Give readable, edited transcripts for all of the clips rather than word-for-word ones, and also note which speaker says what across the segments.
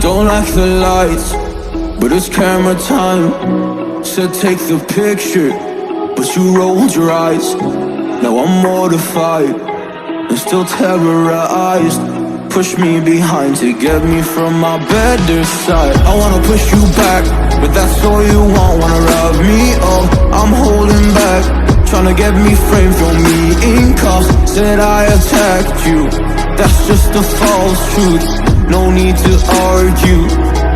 Speaker 1: Don't like the lights, but it's camera time. Said take the picture, but you rolled your eyes. Now I'm mortified and still terrorized. Push me behind to get me from my better side. I wanna push you back, but that's all you want. Wanna wrap me up, I'm holding back. Tryna get me framed, throw me in cuffs. Said I attacked you, that's just a false truth. No need to argue,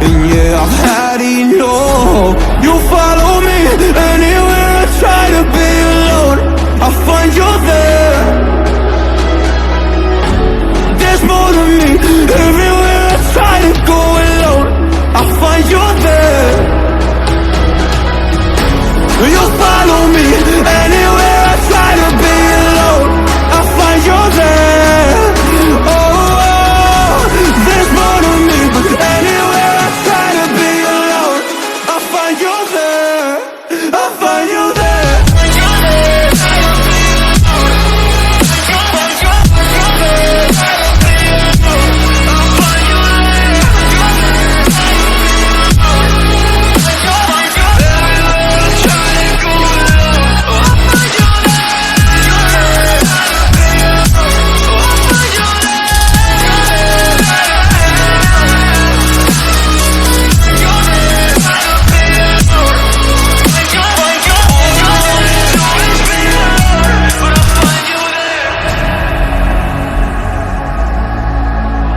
Speaker 1: and yeah, I've had enough. You follow me anywhere